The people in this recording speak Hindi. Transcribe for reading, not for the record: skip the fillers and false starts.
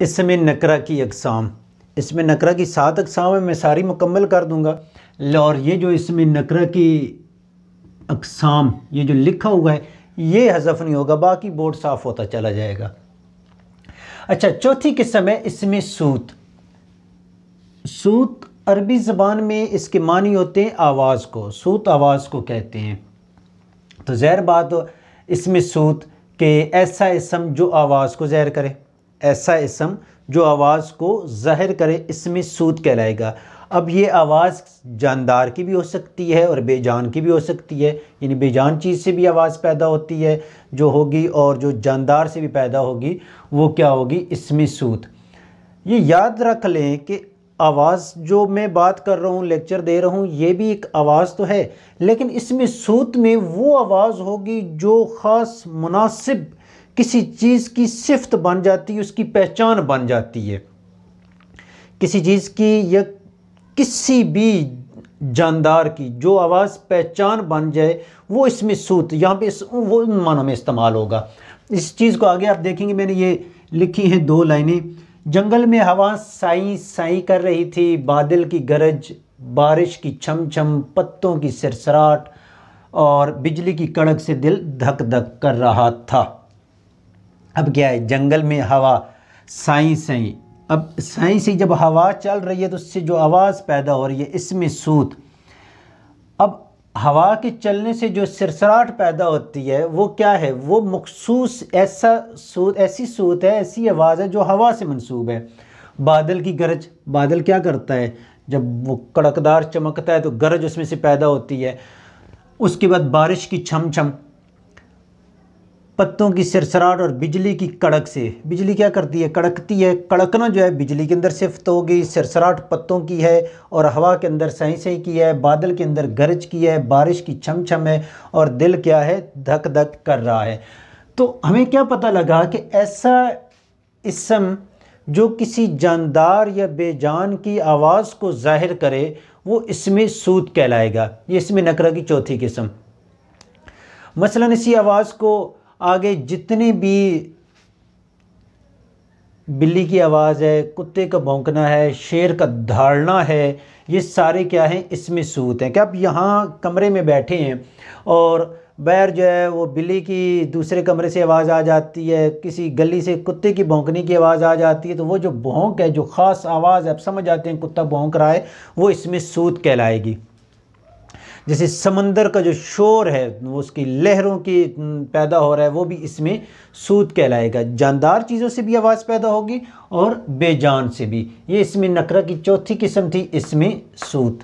इसमें नकरा की अक़साम, इसमें नकरा की 7 अक़साम है, मैं सारी मुकम्मल कर दूंगा। और ये जो इसमें नकरा की अक़साम ये जो लिखा हुआ है ये हज़फ नहीं होगा, बाकी बोर्ड साफ़ होता चला जाएगा। अच्छा, चौथी किस्म है इसमें सूत। सूत अरबी ज़बान में इसके मानी होते हैं आवाज़ को, सूत आवाज़ को कहते हैं। तो ज़ाहिर बात इसमें सूत के ऐसा इसम जो आवाज़ को ज़ाहिर करे, ऐसा इसम जो आवाज़ को ज़ाहिर करे इसमें सूत कहलाएगा। अब ये आवाज़ जानदार की भी हो सकती है और बेजान की भी हो सकती है, यानी बेजान चीज़ से भी आवाज़ पैदा होती है जो होगी, और जो जानदार से भी पैदा होगी वो क्या होगी, इसमें सूत। ये याद रख लें कि आवाज़ जो मैं बात कर रहा हूँ, लेक्चर दे रहा हूँ, ये भी एक आवाज़ तो है, लेकिन इसमें सूत में वो आवाज़ होगी जो ख़ास मुनासिब किसी चीज़ की सिफ्त बन जाती है, उसकी पहचान बन जाती है किसी चीज़ की या किसी भी जानदार की, जो आवाज़ पहचान बन जाए वो इसमें सूत यहाँ पे वो मानों में इस्तेमाल होगा। इस चीज़ को आगे आप देखेंगे, मैंने ये लिखी हैं 2 लाइनें। जंगल में हवा साई साई कर रही थी, बादल की गरज, बारिश की छम छम, पत्तों की सरसराहट और बिजली की कड़क से दिल धक धक कर रहा था। अब क्या है, जंगल में हवा साई साई, अब साई से जब हवा चल रही है तो उससे जो आवाज़ पैदा हो रही है इसमें सूत। अब हवा के चलने से जो सरसराहट पैदा होती है वो क्या है, वो मखसूस ऐसा सूत, ऐसी सूत है, ऐसी आवाज़ है जो हवा से मंसूब है। बादल की गरज, बादल क्या करता है, जब वो कड़कदार चमकता है तो गरज उसमें से पैदा होती है। उसके बाद बारिश की छम छम, पत्तों की सरसराहट और बिजली की कड़क से, बिजली क्या करती है, कड़कती है। कड़कना जो है बिजली के अंदर सिफ्त होगी, सरसराहट पत्तों की है और हवा के अंदर सही सही की है, बादल के अंदर गरज की है, बारिश की छम छम है और दिल क्या है, धक धक कर रहा है। तो हमें क्या पता लगा कि ऐसा इसम जो किसी जानदार या बेजान की आवाज़ को ज़ाहिर करे वो इसमें सूत कहलाएगा। ये इसमें नकरा की चौथी किस्म। मसलन इसी आवाज़ को आगे जितनी भी बिल्ली की आवाज़ है, कुत्ते का भौंकना है, शेर का दहाड़ना है, ये सारे क्या हैं, इसमें सूत हैं। कि आप यहाँ कमरे में बैठे हैं और बाहर जो है वो बिल्ली की दूसरे कमरे से आवाज़ आ जाती है, किसी गली से कुत्ते की भौंकने की आवाज़ आ जाती है, तो वो जो भौंक है, जो ख़ास आवाज़ है, आप समझ जाते हैं कुत्ता भौंक रहा है, वो इसमें सूत कहलाएगी। जैसे समंदर का जो शोर है, वो उसकी लहरों की पैदा हो रहा है, वो भी इसमें सूत कहलाएगा। जानदार चीज़ों से भी आवाज़ पैदा होगी और बेजान से भी। ये इसमें नकरा की चौथी किस्म थी, इसमें सूत।